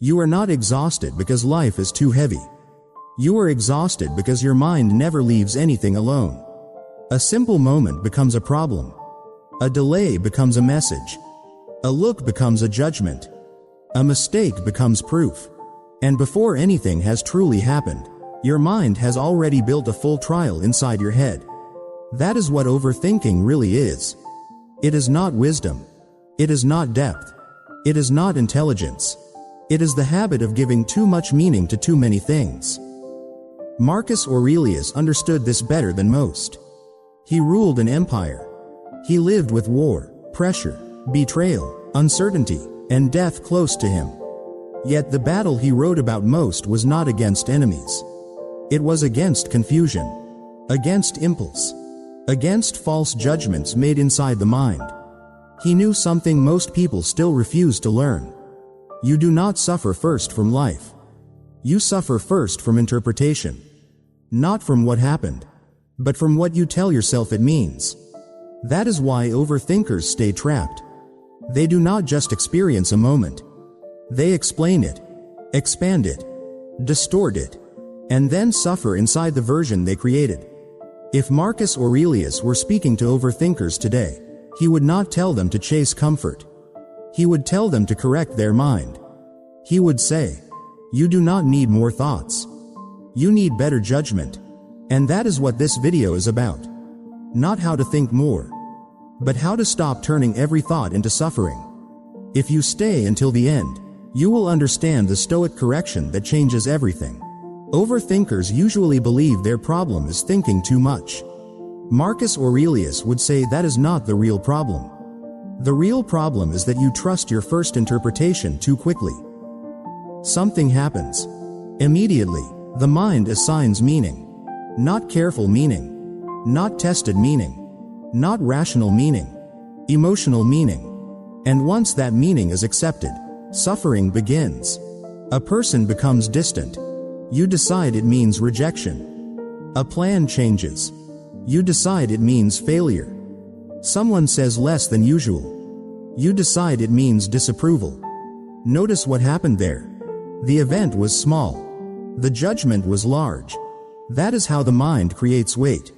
You are not exhausted because life is too heavy. You are exhausted because your mind never leaves anything alone. A simple moment becomes a problem. A delay becomes a message. A look becomes a judgment. A mistake becomes proof. And before anything has truly happened, your mind has already built a full trial inside your head. That is what overthinking really is. It is not wisdom. It is not depth. It is not intelligence. It is the habit of giving too much meaning to too many things. Marcus Aurelius understood this better than most. He ruled an empire. He lived with war, pressure, betrayal, uncertainty, and death close to him. Yet the battle he wrote about most was not against enemies. It was against confusion, against impulse, against false judgments made inside the mind. He knew something most people still refuse to learn. You do not suffer first from life. You suffer first from interpretation. Not from what happened, but from what you tell yourself it means. That is why overthinkers stay trapped. They do not just experience a moment. They explain it, expand it, distort it, and then suffer inside the version they created. If Marcus Aurelius were speaking to overthinkers today, he would not tell them to chase comfort. He would tell them to correct their mind. He would say, "You do not need more thoughts. You need better judgment." And that is what this video is about. Not how to think more, but how to stop turning every thought into suffering. If you stay until the end, you will understand the Stoic correction that changes everything. Overthinkers usually believe their problem is thinking too much. Marcus Aurelius would say that is not the real problem. The real problem is that you trust your first interpretation too quickly. Something happens. Immediately, the mind assigns meaning. Not careful meaning. Not tested meaning. Not rational meaning. Emotional meaning. And once that meaning is accepted, suffering begins. A person becomes distant. You decide it means rejection. A plan changes. You decide it means failure. Someone says less than usual. You decide it means disapproval. Notice what happened there. The event was small. The judgment was large. That is how the mind creates weight.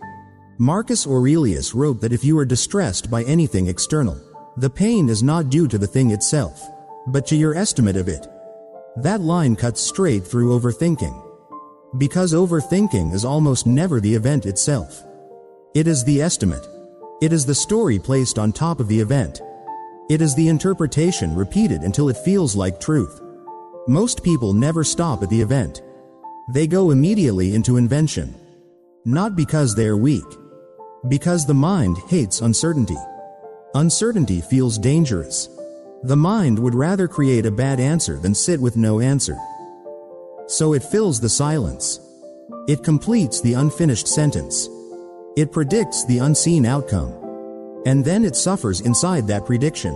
Marcus Aurelius wrote that if you are distressed by anything external, the pain is not due to the thing itself, but to your estimate of it. That line cuts straight through overthinking. Because overthinking is almost never the event itself. It is the estimate. It is the story placed on top of the event. It is the interpretation repeated until it feels like truth. Most people never stop at the event. They go immediately into invention. Not because they are weak. Because the mind hates uncertainty. Uncertainty feels dangerous. The mind would rather create a bad answer than sit with no answer. So it fills the silence. It completes the unfinished sentence. It predicts the unseen outcome. And then it suffers inside that prediction.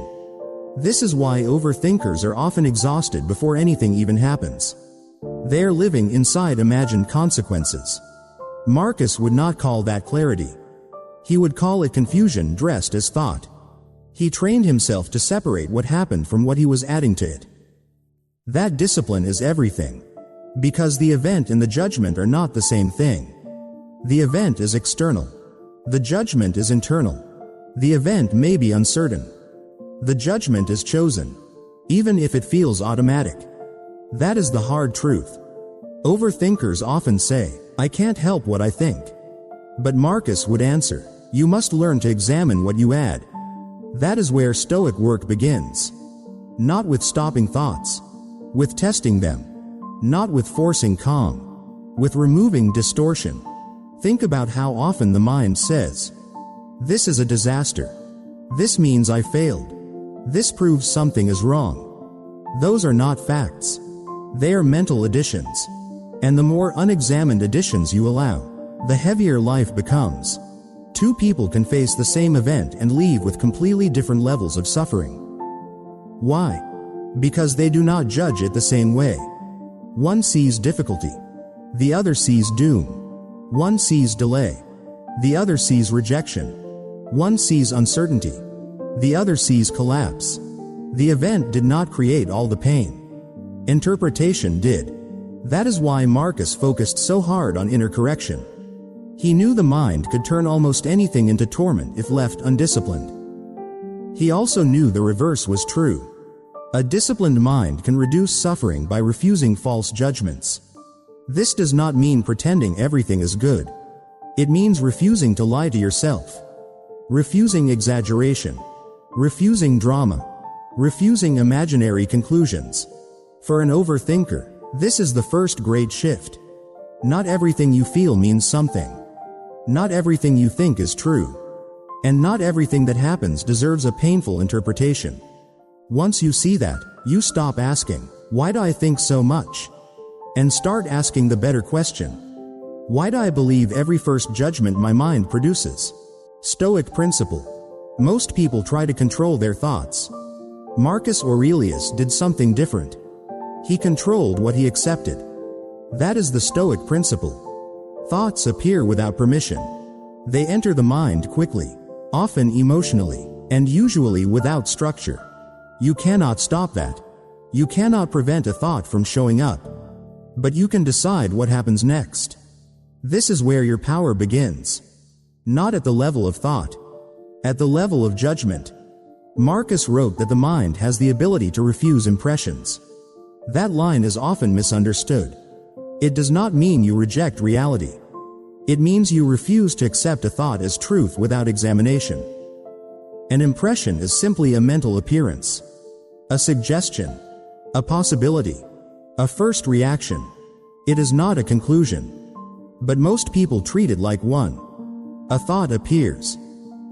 This is why overthinkers are often exhausted before anything even happens. They are living inside imagined consequences. Marcus would not call that clarity. He would call it confusion dressed as thought. He trained himself to separate what happened from what he was adding to it. That discipline is everything. Because the event and the judgment are not the same thing. The event is external. The judgment is internal. The event may be uncertain. The judgment is chosen, even if it feels automatic. That is the hard truth. Overthinkers often say, "I can't help what I think." But Marcus would answer, "You must learn to examine what you add." That is where Stoic work begins. Not with stopping thoughts, with testing them. Not with forcing calm, with removing distortion. Think about how often the mind says, "This is a disaster. This means I failed. This proves something is wrong." Those are not facts. They are mental additions. And the more unexamined additions you allow, the heavier life becomes. Two people can face the same event and leave with completely different levels of suffering. Why? Because they do not judge it the same way. One sees difficulty. The other sees doom. One sees delay. The other sees rejection. One sees uncertainty. The other sees collapse. The event did not create all the pain. Interpretation did. That is why Marcus focused so hard on inner correction. He knew the mind could turn almost anything into torment if left undisciplined. He also knew the reverse was true. A disciplined mind can reduce suffering by refusing false judgments. This does not mean pretending everything is good. It means refusing to lie to yourself. Refusing exaggeration. Refusing drama. Refusing imaginary conclusions. For an overthinker, this is the first great shift. Not everything you feel means something. Not everything you think is true. And not everything that happens deserves a painful interpretation. Once you see that, you stop asking, "Why do I think so much?" and start asking the better question. Why do I believe every first judgment my mind produces? Stoic principle. Most people try to control their thoughts. Marcus Aurelius did something different. He controlled what he accepted. That is the Stoic principle. Thoughts appear without permission. They enter the mind quickly, often emotionally, and usually without structure. You cannot stop that. You cannot prevent a thought from showing up. But you can decide what happens next. This is where your power begins. Not at the level of thought. At the level of judgment. Marcus wrote that the mind has the ability to refuse impressions. That line is often misunderstood. It does not mean you reject reality. It means you refuse to accept a thought as truth without examination. An impression is simply a mental appearance. A suggestion. A possibility. A first reaction. It is not a conclusion. But most people treat it like one. A thought appears.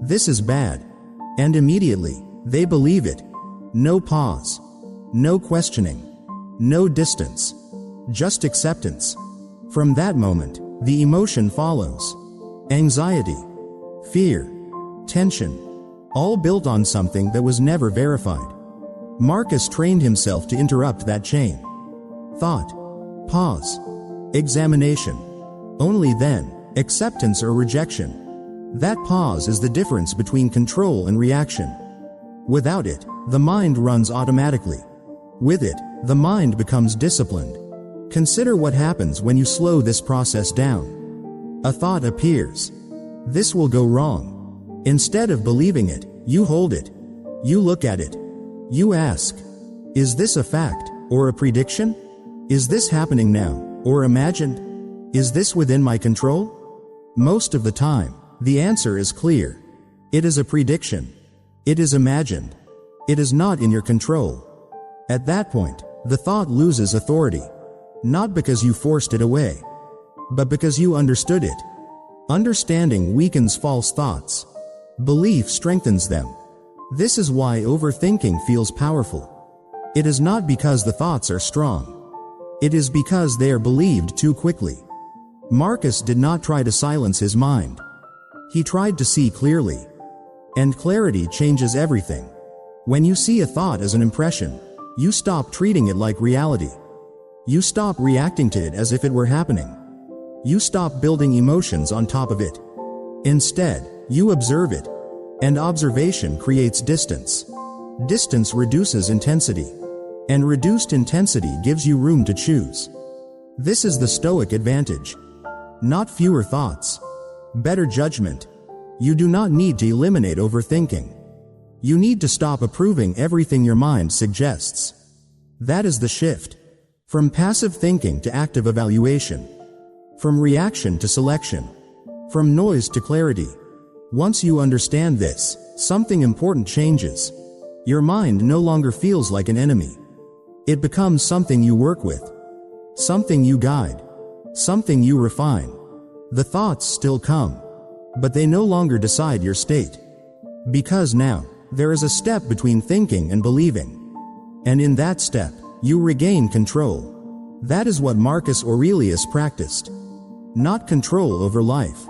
This is bad. And immediately, they believe it. No pause. No questioning. No distance. Just acceptance. From that moment, the emotion follows. Anxiety. Fear. Tension. All built on something that was never verified. Marcus trained himself to interrupt that chain. Thought. Pause. Examination. Only then, acceptance or rejection. That pause is the difference between control and reaction. Without it, the mind runs automatically. With it, the mind becomes disciplined. Consider what happens when you slow this process down. A thought appears. This will go wrong. Instead of believing it, you hold it. You look at it. You ask, is this a fact, or a prediction? Is this happening now, or imagined? Is this within my control? Most of the time, the answer is clear. It is a prediction. It is imagined. It is not in your control. At that point, the thought loses authority. Not because you forced it away, but because you understood it. Understanding weakens false thoughts. Belief strengthens them. This is why overthinking feels powerful. It is not because the thoughts are strong. It is because they are believed too quickly. Marcus did not try to silence his mind. He tried to see clearly. And clarity changes everything. When you see a thought as an impression, you stop treating it like reality. You stop reacting to it as if it were happening. You stop building emotions on top of it. Instead, you observe it. And observation creates distance. Distance reduces intensity. And reduced intensity gives you room to choose. This is the Stoic advantage. Not fewer thoughts. Better judgment. You do not need to eliminate overthinking. You need to stop approving everything your mind suggests. That is the shift. From passive thinking to active evaluation. From reaction to selection. From noise to clarity. Once you understand this, something important changes. Your mind no longer feels like an enemy. It becomes something you work with. Something you guide. Something you refine. The thoughts still come. But they no longer decide your state. Because now, there is a step between thinking and believing. And in that step, you regain control. That is what Marcus Aurelius practiced. Not control over life.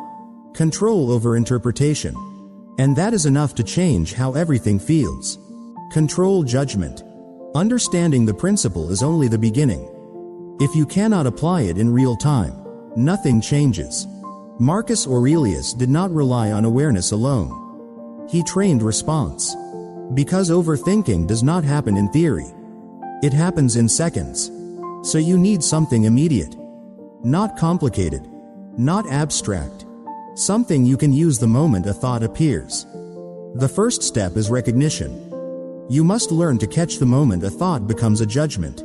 Control over interpretation. And that is enough to change how everything feels. Control judgment. Understanding the principle is only the beginning. If you cannot apply it in real time, nothing changes. Marcus Aurelius did not rely on awareness alone. He trained response. Because overthinking does not happen in theory. It happens in seconds. So you need something immediate. Not complicated. Not abstract. Something you can use the moment a thought appears. The first step is recognition. You must learn to catch the moment a thought becomes a judgment.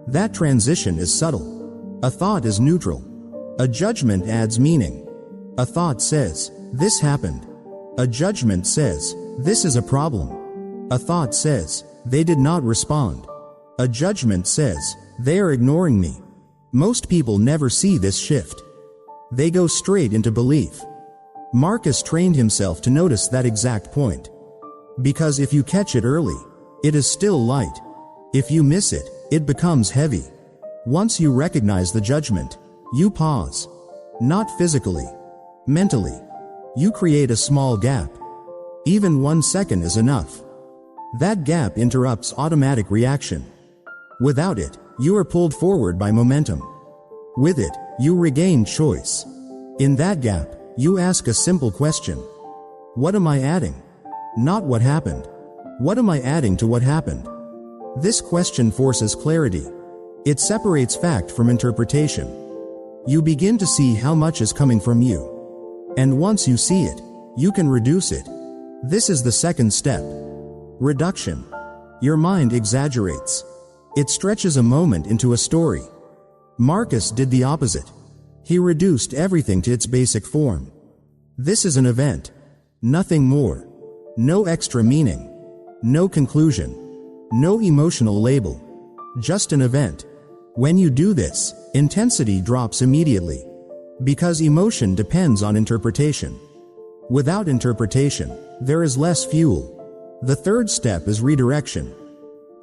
That transition is subtle. A thought is neutral. A judgment adds meaning. A thought says, "This happened." A judgment says, "This is a problem." A thought says, "They did not respond." A judgment says, "They are ignoring me." Most people never see this shift. They go straight into belief. Marcus trained himself to notice that exact point. Because if you catch it early, it is still light. If you miss it, it becomes heavy. Once you recognize the judgment, you pause. Not physically, mentally. You create a small gap. Even 1 second is enough. That gap interrupts automatic reaction. Without it, you are pulled forward by momentum. With it, you regain choice. In that gap, you ask a simple question. What am I adding? Not what happened. What am I adding to what happened? This question forces clarity. It separates fact from interpretation. You begin to see how much is coming from you. And once you see it, you can reduce it. This is the second step. Reduction. Your mind exaggerates. It stretches a moment into a story. Marcus did the opposite. He reduced everything to its basic form. This is an event. Nothing more. No extra meaning. No conclusion. No emotional label. Just an event. When you do this, intensity drops immediately. Because emotion depends on interpretation. Without interpretation, there is less fuel. The third step is redirection.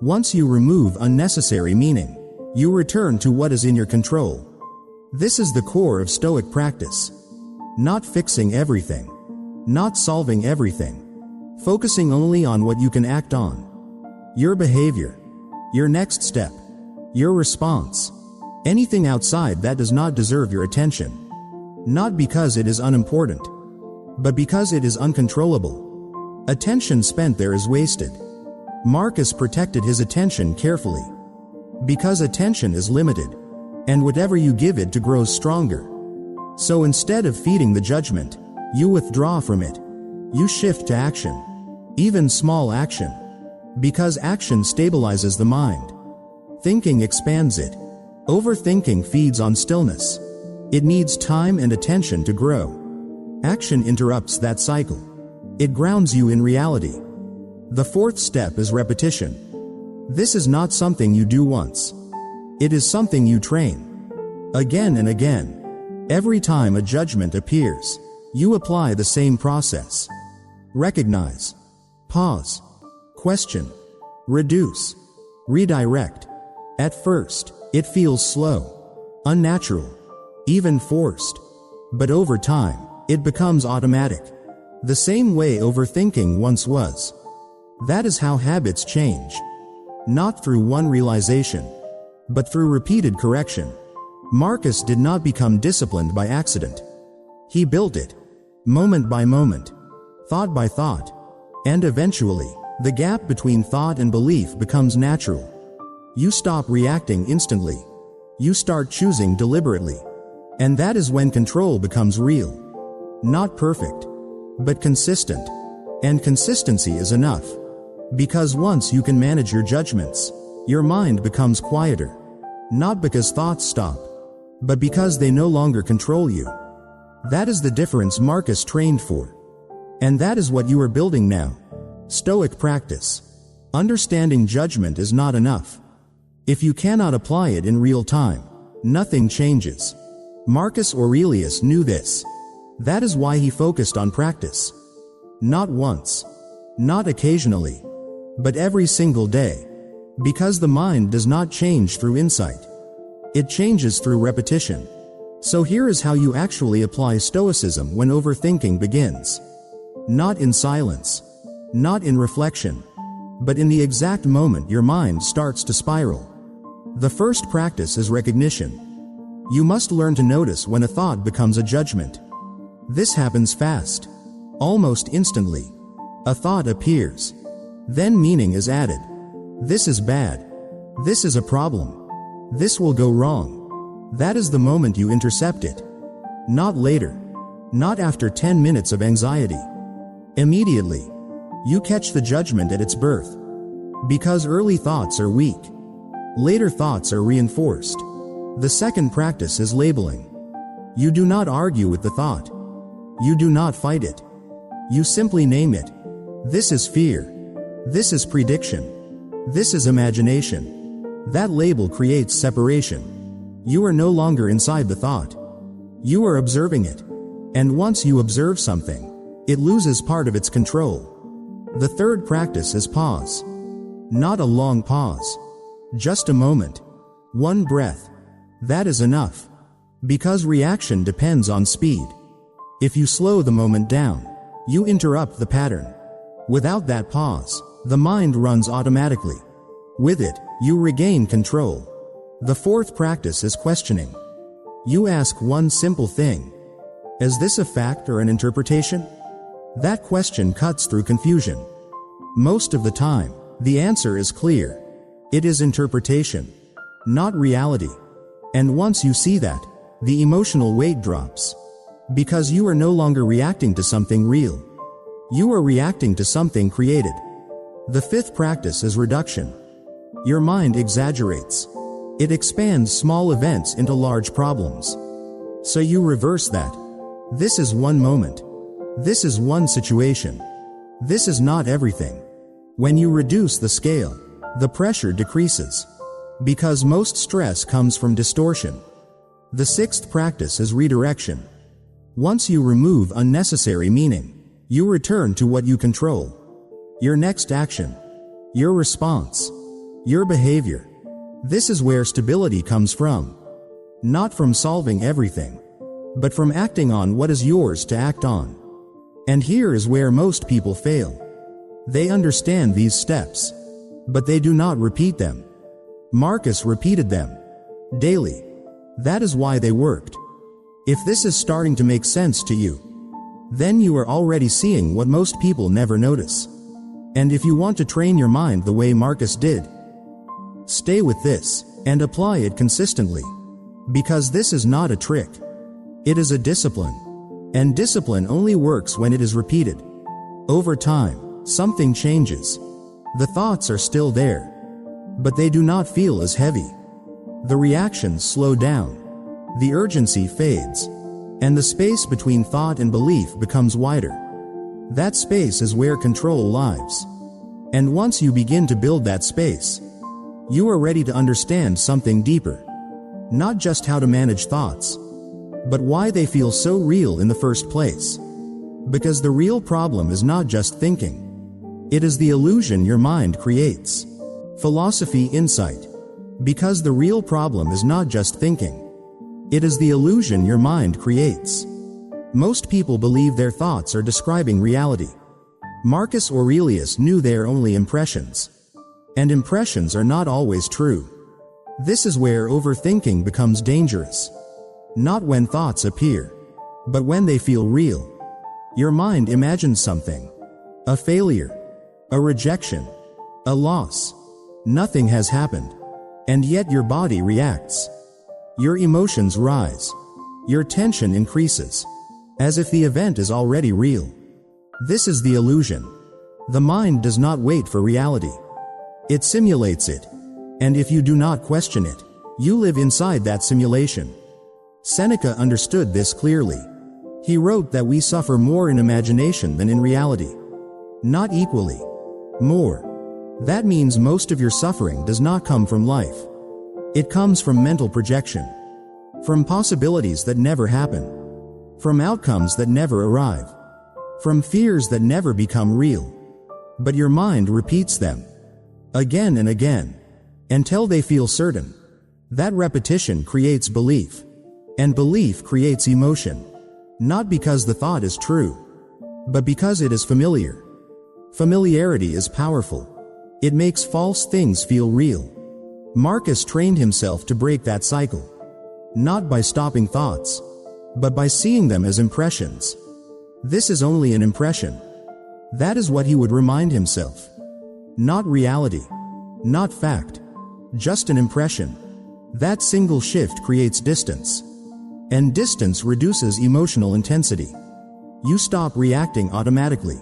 Once you remove unnecessary meaning, you return to what is in your control. This is the core of Stoic practice. Not fixing everything. Not solving everything. Focusing only on what you can act on. Your behavior. Your next step. Your response. Anything outside that does not deserve your attention. Not because it is unimportant, but because it is uncontrollable. Attention spent there is wasted. Marcus protected his attention carefully. Because attention is limited, and whatever you give it to grows stronger. So instead of feeding the judgment, you withdraw from it. You shift to action. Even small action. Because action stabilizes the mind. Thinking expands it. Overthinking feeds on stillness. It needs time and attention to grow. Action interrupts that cycle. It grounds you in reality. The fourth step is repetition. This is not something you do once. It is something you train. Again and again. Every time a judgment appears, you apply the same process. Recognize. Pause. Question. Reduce. Redirect. At first, it feels slow, unnatural, even forced. But over time, it becomes automatic. The same way overthinking once was. That is how habits change. Not through one realization, but through repeated correction. Marcus did not become disciplined by accident. He built it, moment by moment, thought by thought, and eventually, the gap between thought and belief becomes natural. You stop reacting instantly. You start choosing deliberately. And that is when control becomes real. Not perfect, but consistent. And consistency is enough. Because once you can manage your judgments, your mind becomes quieter. Not because thoughts stop, but because they no longer control you. That is the difference Marcus trained for. And that is what you are building now. Stoic practice. Understanding judgment is not enough. If you cannot apply it in real time, nothing changes. Marcus Aurelius knew this. That is why he focused on practice. Not once, not occasionally, but every single day. Because the mind does not change through insight. It changes through repetition. So here is how you actually apply Stoicism when overthinking begins. Not in silence, not in reflection, but in the exact moment your mind starts to spiral. The first practice is recognition. You must learn to notice when a thought becomes a judgment. This happens fast, almost instantly. A thought appears. Then meaning is added. This is bad. This is a problem. This will go wrong. That is the moment you intercept it. Not later. Not after 10 minutes of anxiety. Immediately. You catch the judgment at its birth. Because early thoughts are weak. Later thoughts are reinforced. The second practice is labeling. You do not argue with the thought. You do not fight it. You simply name it. This is fear. This is prediction. This is imagination. That label creates separation. You are no longer inside the thought. You are observing it. And once you observe something, it loses part of its control. The third practice is pause. Not a long pause. Just a moment. One breath. That is enough. Because reaction depends on speed. If you slow the moment down, you interrupt the pattern. Without that pause, the mind runs automatically. With it, you regain control. The fourth practice is questioning. You ask one simple thing. Is this a fact or an interpretation? That question cuts through confusion. Most of the time, the answer is clear. It is interpretation, not reality. And once you see that, the emotional weight drops. Because you are no longer reacting to something real. You are reacting to something created. The fifth practice is reduction. Your mind exaggerates. It expands small events into large problems. So you reverse that. This is one moment. This is one situation. This is not everything. When you reduce the scale, the pressure decreases. Because most stress comes from distortion. The sixth practice is redirection. Once you remove unnecessary meaning, you return to what you control. Your next action. Your response. Your behavior. This is where stability comes from. Not from solving everything, but from acting on what is yours to act on. And here is where most people fail. They understand these steps, but they do not repeat them. Marcus repeated them daily. That is why they worked. If this is starting to make sense to you, then you are already seeing what most people never notice. And if you want to train your mind the way Marcus did, stay with this and apply it consistently. Because this is not a trick. It is a discipline. And discipline only works when it is repeated. Over time, something changes. The thoughts are still there, but they do not feel as heavy. The reactions slow down. The urgency fades. And the space between thought and belief becomes wider. That space is where control lives. And once you begin to build that space, you are ready to understand something deeper. Not just how to manage thoughts, but why they feel so real in the first place. Because the real problem is not just thinking. It is the illusion your mind creates. Philosophy insight. Because the real problem is not just thinking. It is the illusion your mind creates. Most people believe their thoughts are describing reality. Marcus Aurelius knew they are only impressions. And impressions are not always true. This is where overthinking becomes dangerous. Not when thoughts appear, but when they feel real. Your mind imagines something. A failure. A rejection. A loss. Nothing has happened. And yet your body reacts. Your emotions rise. Your tension increases. As if the event is already real. This is the illusion. The mind does not wait for reality. It simulates it. And if you do not question it, you live inside that simulation. Seneca understood this clearly. He wrote that we suffer more in imagination than in reality. Not equally. More. That means most of your suffering does not come from life. It comes from mental projection. From possibilities that never happen. From outcomes that never arrive. From fears that never become real. But your mind repeats them. Again and again. Until they feel certain. That repetition creates belief. And belief creates emotion. Not because the thought is true, but because it is familiar. Familiarity is powerful. It makes false things feel real. Marcus trained himself to break that cycle. Not by stopping thoughts, but by seeing them as impressions. This is only an impression. That is what he would remind himself. Not reality. Not fact. Just an impression. That single shift creates distance. And distance reduces emotional intensity. You stop reacting automatically.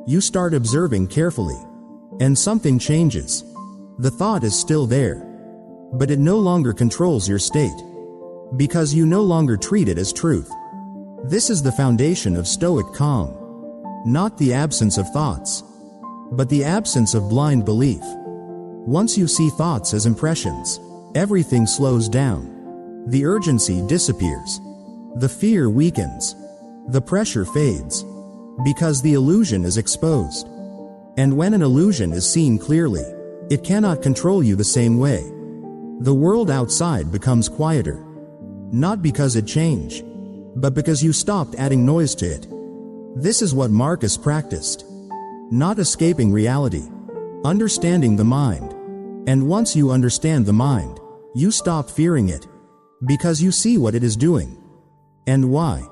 You start observing carefully. And something changes. The thought is still there, but it no longer controls your state, because you no longer treat it as truth. This is the foundation of Stoic calm. Not the absence of thoughts, but the absence of blind belief. Once you see thoughts as impressions, everything slows down. The urgency disappears. The fear weakens. The pressure fades. Because the illusion is exposed. And when an illusion is seen clearly, it cannot control you the same way. The world outside becomes quieter. Not because it changed, but because you stopped adding noise to it. This is what Marcus practiced. Not escaping reality. Understanding the mind. And once you understand the mind, you stop fearing it. Because you see what it is doing. And why.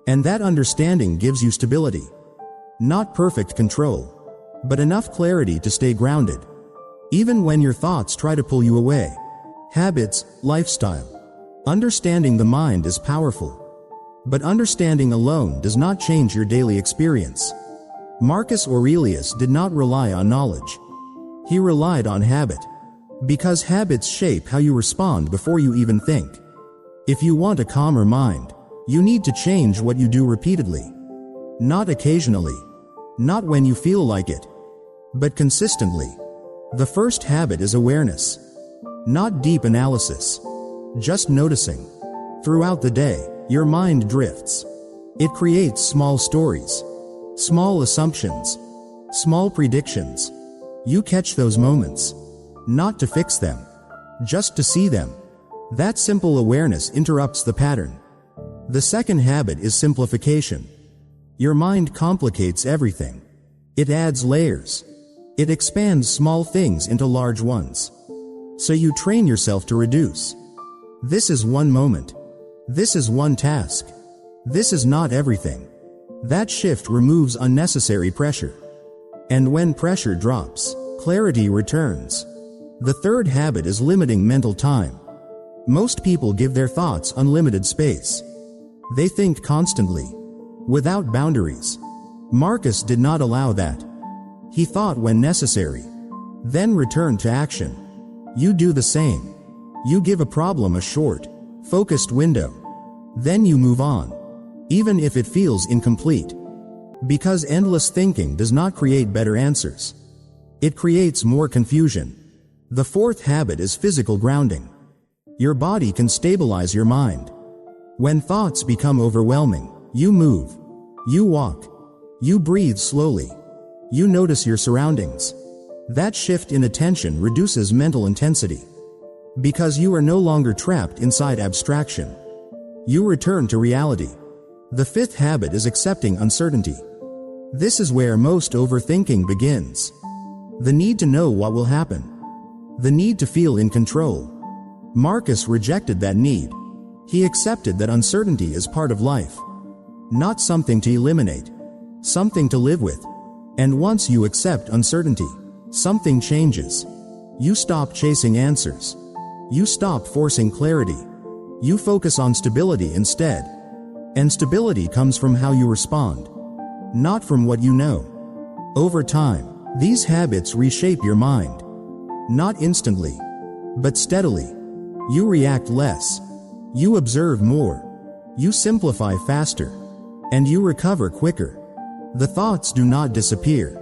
And that understanding gives you stability. Not perfect control, but enough clarity to stay grounded. Even when your thoughts try to pull you away. Habits, lifestyle. Understanding the mind is powerful. But understanding alone does not change your daily experience. Marcus Aurelius did not rely on knowledge. He relied on habit. Because habits shape how you respond before you even think. If you want a calmer mind, you need to change what you do repeatedly. Not occasionally. Not when you feel like it. But consistently. The first habit is awareness. Not deep analysis. Just noticing. Throughout the day, your mind drifts. It creates small stories. Small assumptions. Small predictions. You catch those moments. Not to fix them. Just to see them. That simple awareness interrupts the pattern. The second habit is simplification. Your mind complicates everything. It adds layers. It expands small things into large ones. So you train yourself to reduce. This is one moment. This is one task. This is not everything. That shift removes unnecessary pressure. And when pressure drops, clarity returns. The third habit is limiting mental time. Most people give their thoughts unlimited space. They think constantly, without boundaries. Marcus did not allow that. He thought when necessary, then returned to action. You do the same. You give a problem a short, focused window. Then you move on, even if it feels incomplete. Because endless thinking does not create better answers. It creates more confusion. The fourth habit is physical grounding. Your body can stabilize your mind. When thoughts become overwhelming, you move. You walk. You breathe slowly. You notice your surroundings. That shift in attention reduces mental intensity. Because you are no longer trapped inside abstraction. You return to reality. The fifth habit is accepting uncertainty. This is where most overthinking begins. The need to know what will happen. The need to feel in control. Marcus rejected that need. He accepted that uncertainty is part of life. Not something to eliminate. Something to live with. And once you accept uncertainty, something changes. You stop chasing answers. You stop forcing clarity. You focus on stability instead. And stability comes from how you respond, not from what you know. Over time, these habits reshape your mind. Not instantly, but steadily. You react less. You observe more. You simplify faster. And you recover quicker. The thoughts do not disappear,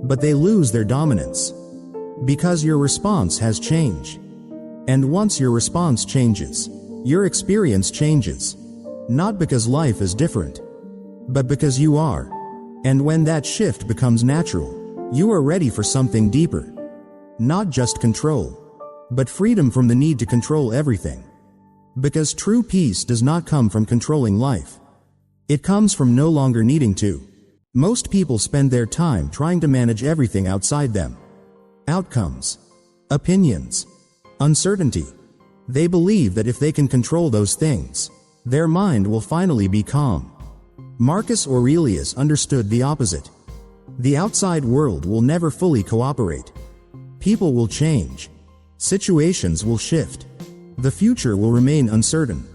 but they lose their dominance. Because your response has changed. And once your response changes, your experience changes. Not because life is different, but because you are. And when that shift becomes natural, you are ready for something deeper. Not just control, but freedom from the need to control everything. Because true peace does not come from controlling life. It comes from no longer needing to. Most people spend their time trying to manage everything outside them. Outcomes, opinions, uncertainty. They believe that if they can control those things, their mind will finally be calm. Marcus Aurelius understood the opposite. The outside world will never fully cooperate. People will change. Situations will shift. The future will remain uncertain.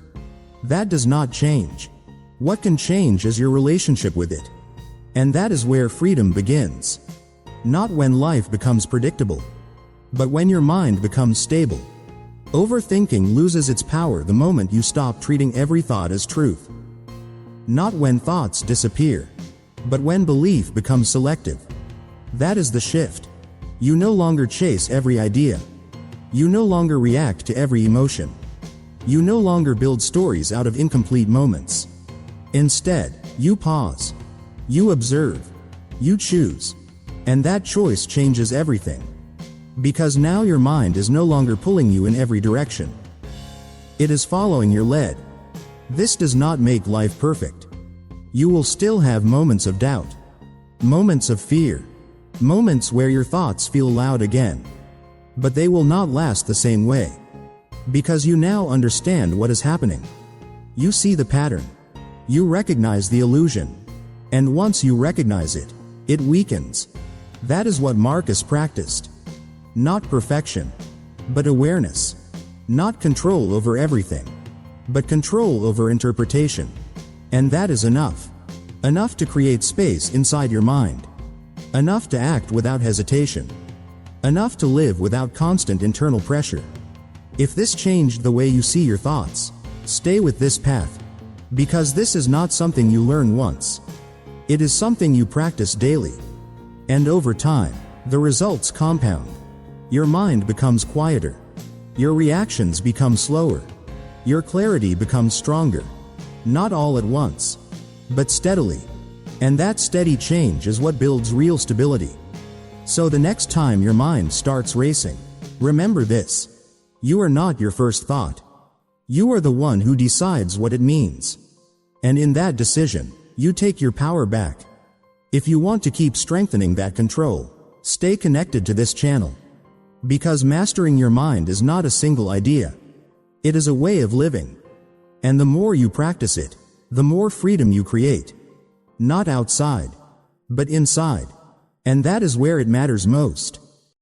That does not change. What can change is your relationship with it. And that is where freedom begins. Not when life becomes predictable, but when your mind becomes stable. Overthinking loses its power the moment you stop treating every thought as truth. Not when thoughts disappear, but when belief becomes selective. That is the shift. You no longer chase every idea. You no longer react to every emotion. You no longer build stories out of incomplete moments. Instead, you pause. You observe. You choose. And that choice changes everything. Because now your mind is no longer pulling you in every direction. It is following your lead. This does not make life perfect. You will still have moments of doubt, moments of fear, moments where your thoughts feel loud again. But they will not last the same way. Because you now understand what is happening. You see the pattern. You recognize the illusion. And once you recognize it, it weakens. That is what Marcus practiced. Not perfection, but awareness. Not control over everything, but control over interpretation. And that is enough. Enough to create space inside your mind. Enough to act without hesitation. Enough to live without constant internal pressure. If this changed the way you see your thoughts, stay with this path. Because this is not something you learn once. It is something you practice daily. And over time, the results compound. Your mind becomes quieter. Your reactions become slower. Your clarity becomes stronger. Not all at once, but steadily. And that steady change is what builds real stability. So the next time your mind starts racing, remember this. You are not your first thought. You are the one who decides what it means. And in that decision, you take your power back. If you want to keep strengthening that control, stay connected to this channel. Because mastering your mind is not a single idea. It is a way of living. And the more you practice it, the more freedom you create. Not outside, but inside. And that is where it matters most.